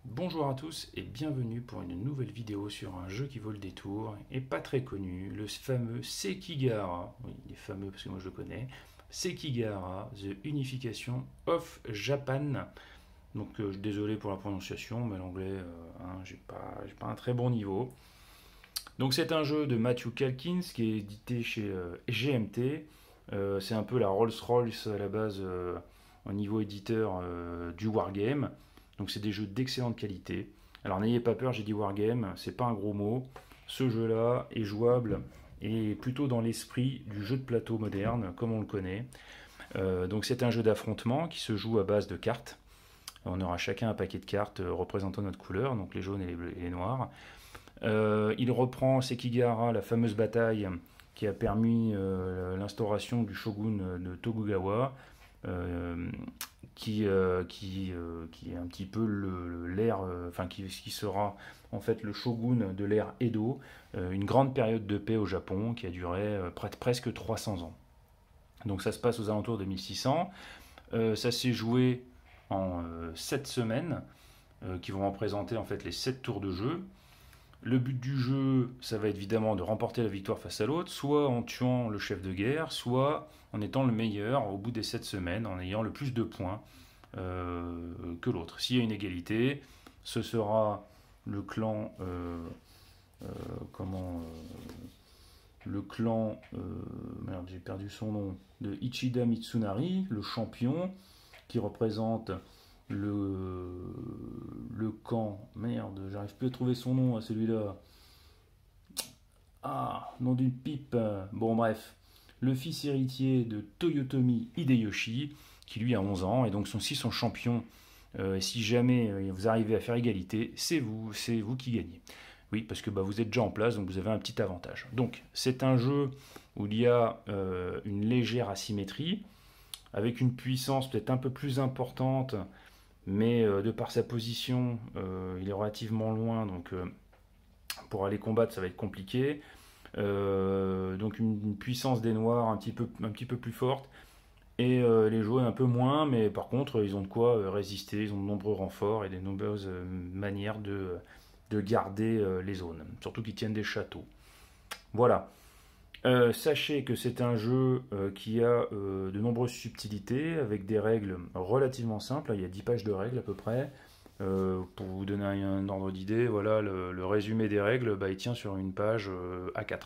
Bonjour à tous et bienvenue pour une nouvelle vidéo sur un jeu qui vaut le détour et pas très connu, le fameux Sekigahara. Oui, il est fameux parce que moi je le connais. Sekigahara, The Unification of Japan. Donc désolé pour la prononciation, mais l'anglais, j'ai pas un très bon niveau. Donc c'est un jeu de Matthew Calkins qui est édité chez GMT. C'est un peu la Rolls-Royce à la base au niveau éditeur du Wargame. Donc c'est des jeux d'excellente qualité. Alors n'ayez pas peur, j'ai dit Wargame, c'est pas un gros mot. Ce jeu-là est jouable et plutôt dans l'esprit du jeu de plateau moderne, comme on le connaît. Donc c'est un jeu d'affrontement qui se joue à base de cartes. On aura chacun un paquet de cartes représentant notre couleur, donc les jaunes et les noirs. Il reprend Sekigahara, la fameuse bataille qui a permis l'instauration du shogun de Tokugawa, euh, qui est un petit peu l'ère, enfin qui sera en fait le shogun de l'ère Edo, une grande période de paix au Japon qui a duré presque 300 ans. Donc ça se passe aux alentours de 1600. Ça s'est joué en 7 semaines, qui vont représenter en fait les 7 tours de jeu. Le but du jeu, ça va être évidemment de remporter la victoire face à l'autre, soit en tuant le chef de guerre, soit en étant le meilleur au bout des 7 semaines, en ayant le plus de points que l'autre. S'il y a une égalité, ce sera le clan, euh, comment, le clan, merde, j'ai perdu son nom, de Ichida Mitsunari, le champion, qui représente le, le camp, merde, j'arrive plus à trouver son nom à celui-là. Ah, nom d'une pipe. Bon, bref. Le fils héritier de Toyotomi Hideyoshi, qui lui a 11 ans, et donc son aussi son champion. Et si jamais vous arrivez à faire égalité, c'est vous qui gagnez. Oui, parce que bah, vous êtes déjà en place, donc vous avez un petit avantage. Donc, c'est un jeu où il y a une légère asymétrie, avec une puissance peut-être un peu plus importante, mais de par sa position, il est relativement loin, donc pour aller combattre, ça va être compliqué. Donc une puissance des noirs un petit peu plus forte et les jouer un peu moins, mais par contre ils ont de quoi résister, ils ont de nombreux renforts et de nombreuses manières de garder les zones, surtout qu'ils tiennent des châteaux. Voilà. Sachez que c'est un jeu qui a de nombreuses subtilités avec des règles relativement simples. Il y a 10 pages de règles à peu près. Pour vous donner un ordre d'idée, voilà, le résumé des règles, bah, il tient sur une page A4.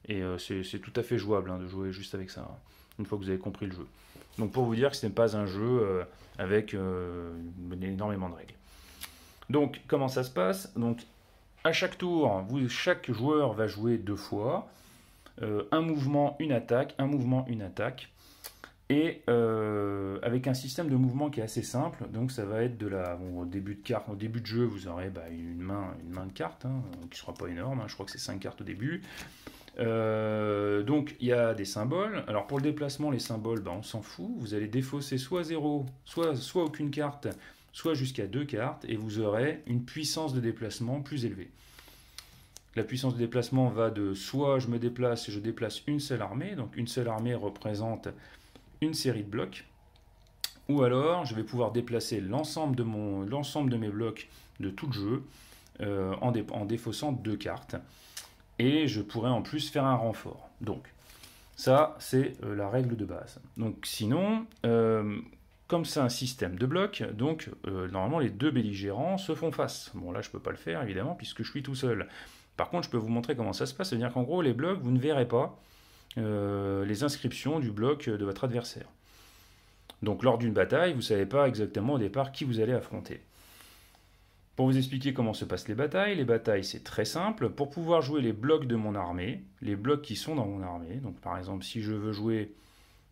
Et c'est tout à fait jouable de jouer juste avec ça, une fois que vous avez compris le jeu. Donc pour vous dire que ce n'est pas un jeu avec énormément de règles. Donc comment ça se passe? Donc à chaque tour, chaque joueur va jouer deux fois. Un mouvement, une attaque, un mouvement, une attaque. Et avec un système de mouvement qui est assez simple, donc ça va être au début de carte, au début de jeu, vous aurez une main de cartes, qui ne sera pas énorme, je crois que c'est 5 cartes au début. Donc il y a des symboles. Alors pour le déplacement, les symboles, on s'en fout. Vous allez défausser soit zéro, soit aucune carte, soit jusqu'à 2 cartes, et vous aurez une puissance de déplacement plus élevée. La puissance de déplacement va de soit je me déplace et je déplace une seule armée, donc une seule armée représente une série de blocs, ou alors je vais pouvoir déplacer l'ensemble de mes blocs de tout le jeu en défaussant deux cartes, et je pourrais en plus faire un renfort. Donc ça c'est la règle de base. Donc sinon, comme c'est un système de blocs, donc normalement les deux belligérants se font face. Bon là je peux pas le faire évidemment puisque je suis tout seul. Par contre je peux vous montrer comment ça se passe, c'est-à-dire qu'en gros les blocs vous ne verrez pas les inscriptions du bloc de votre adversaire. Donc lors d'une bataille, vous ne savez pas exactement au départ qui vous allez affronter. Pour vous expliquer comment se passent les batailles c'est très simple. Pour pouvoir jouer les blocs de mon armée, les blocs qui sont dans mon armée, donc par exemple si je veux jouer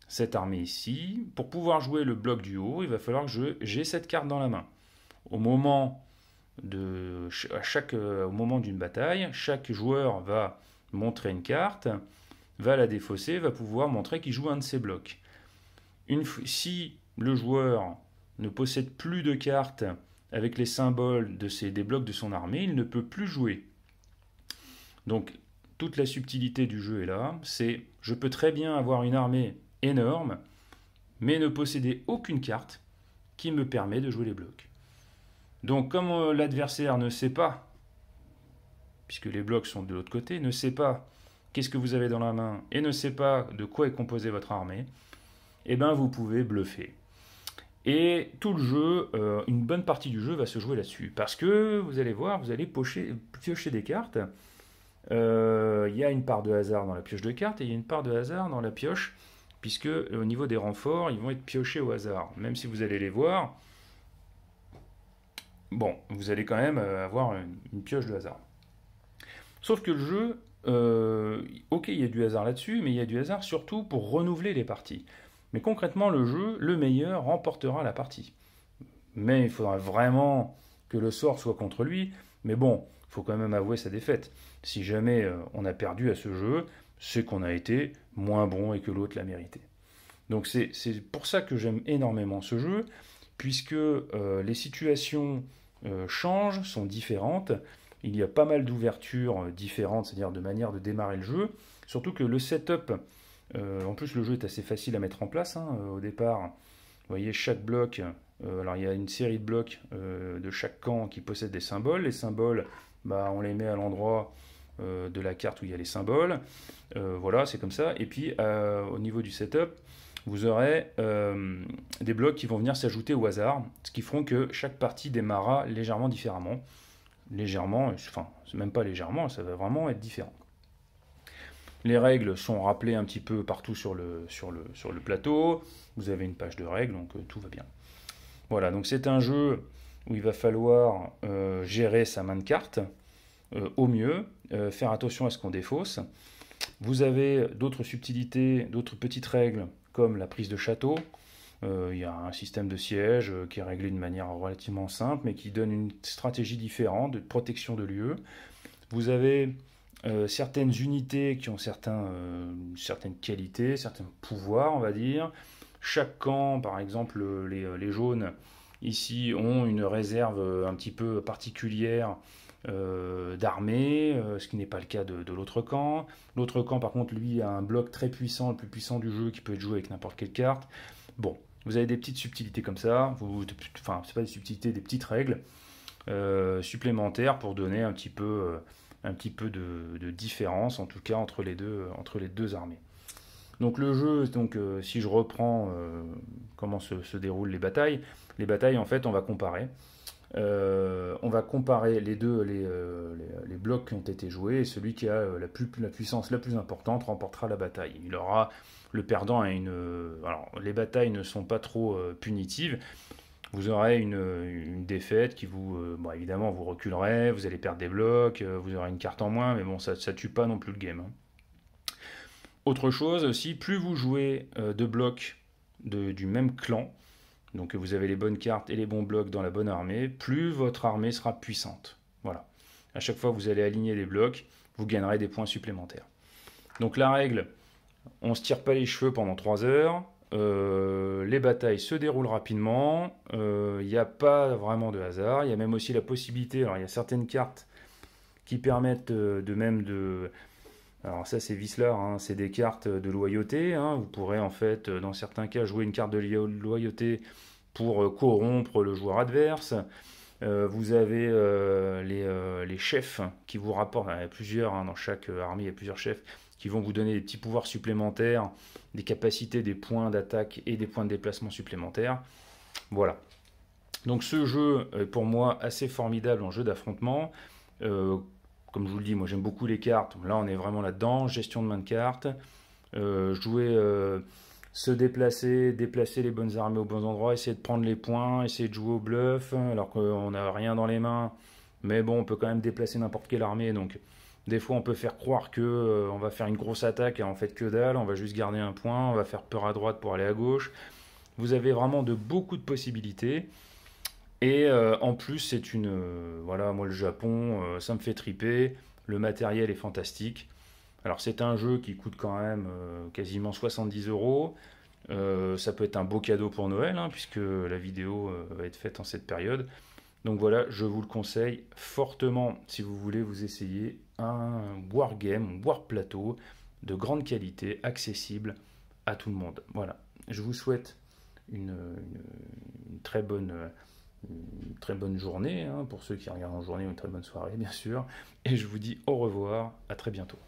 cette armée ici, pour pouvoir jouer le bloc du haut, il va falloir que j'ai cette carte dans la main. Au moment au moment d'une bataille, chaque joueur va montrer une carte, va la défausser, va pouvoir montrer qu'il joue un de ses blocs. Si le joueur ne possède plus de cartes avec les symboles des blocs de son armée, il ne peut plus jouer. Donc toute la subtilité du jeu est là, c'est je peux très bien avoir une armée énorme, mais ne posséder aucune carte qui me permet de jouer les blocs. Donc comme l'adversaire ne sait pas, puisque les blocs sont de l'autre côté, ne sait pas qu'est-ce que vous avez dans la main et ne sait pas de quoi est composée votre armée, eh bien vous pouvez bluffer. Et tout le jeu, une bonne partie du jeu va se jouer là-dessus. Parce que vous allez voir, vous allez piocher des cartes. Il y a une part de hasard dans la pioche de cartes et il y a une part de hasard dans la pioche, puisque au niveau des renforts, ils vont être piochés au hasard. Même si vous allez les voir, bon, vous allez quand même avoir une pioche de hasard. Sauf que le jeu, ok, il y a du hasard là-dessus, mais il y a du hasard surtout pour renouveler les parties. Mais concrètement, le jeu, le meilleur remportera la partie. Mais il faudra vraiment que le sort soit contre lui. Mais bon, il faut quand même avouer sa défaite. Si jamais on a perdu à ce jeu, c'est qu'on a été moins bon et que l'autre l'a mérité. Donc c'est pour ça que j'aime énormément ce jeu, puisque les situations changent, sont différentes. Il y a pas mal d'ouvertures différentes, c'est-à-dire de manière de démarrer le jeu. Surtout que le setup, en plus le jeu est assez facile à mettre en place. Au départ, vous voyez chaque bloc, alors il y a une série de blocs de chaque camp qui possèdent des symboles. Les symboles, bah, on les met à l'endroit de la carte où il y a les symboles. Voilà, c'est comme ça. Et puis au niveau du setup, vous aurez des blocs qui vont venir s'ajouter au hasard, ce qui feront que chaque partie démarrera légèrement différemment. Légèrement, enfin, c'est même pas légèrement, ça va vraiment être différent. Les règles sont rappelées un petit peu partout sur le plateau. Vous avez une page de règles, donc tout va bien. Voilà, donc c'est un jeu où il va falloir gérer sa main de cartes au mieux, faire attention à ce qu'on défausse. Vous avez d'autres subtilités, d'autres petites règles, comme la prise de château. Il y a un système de siège qui est réglé d'une manière relativement simple, mais qui donne une stratégie différente de protection de lieux. Vous avez certaines unités qui ont certaines qualités, certains pouvoirs, on va dire. Chaque camp, par exemple, les jaunes, ici, ont une réserve un petit peu particulière d'armée, ce qui n'est pas le cas de l'autre camp. L'autre camp, par contre, lui, a un bloc très puissant, le plus puissant du jeu, qui peut être joué avec n'importe quelle carte. Bon, vous avez des petites subtilités comme ça, enfin, c'est pas des subtilités, des petites règles supplémentaires pour donner un petit peu de différence, en tout cas, entre les deux armées. Donc le jeu, donc, si je reprends comment se déroulent les batailles, en fait, on va comparer. On va comparer les blocs qui ont été joués, et celui qui a la puissance la plus importante remportera la bataille. Il aura le perdant à alors, les batailles ne sont pas trop punitives. Vous aurez une défaite qui bon, évidemment, vous reculerez, vous allez perdre des blocs, vous aurez une carte en moins, mais bon, ça tue pas non plus le game. Autre chose aussi, plus vous jouez de blocs du même clan, donc vous avez les bonnes cartes et les bons blocs dans la bonne armée, plus votre armée sera puissante. Voilà. À chaque fois que vous allez aligner les blocs, vous gagnerez des points supplémentaires. Donc la règle, on ne se tire pas les cheveux pendant 3 heures. Les batailles se déroulent rapidement. Il n'y a pas vraiment de hasard. Il y a même aussi la possibilité, alors il y a certaines cartes qui permettent alors ça c'est Wislar, c'est des cartes de loyauté. Vous pourrez en fait dans certains cas jouer une carte de loyauté pour corrompre le joueur adverse. Vous avez les chefs qui vous rapportent, il y a plusieurs, dans chaque armée il y a plusieurs chefs qui vont vous donner des petits pouvoirs supplémentaires, des capacités, des points d'attaque et des points de déplacement supplémentaires. Voilà. Donc ce jeu est pour moi assez formidable en jeu d'affrontement. Comme je vous le dis, moi j'aime beaucoup les cartes. Là on est vraiment là-dedans, gestion de main de cartes. Jouer, se déplacer les bonnes armées aux bons endroits, essayer de prendre les points, essayer de jouer au bluff, alors qu'on n'a rien dans les mains. Mais bon, on peut quand même déplacer n'importe quelle armée, donc des fois on peut faire croire que on va faire une grosse attaque et en fait que dalle, on va juste garder un point, on va faire peur à droite pour aller à gauche. Vous avez vraiment beaucoup de possibilités. Et en plus, c'est voilà, moi le Japon, ça me fait triper. Le matériel est fantastique. Alors c'est un jeu qui coûte quand même quasiment 70 euros. Ça peut être un beau cadeau pour Noël, puisque la vidéo va être faite en cette période. Donc voilà, je vous le conseille fortement si vous voulez vous essayer un wargame, war plateau de grande qualité, accessible à tout le monde. Voilà, je vous souhaite une très bonne une très bonne journée, hein, pour ceux qui regardent en journée, une très bonne soirée bien sûr, et je vous dis au revoir, à très bientôt.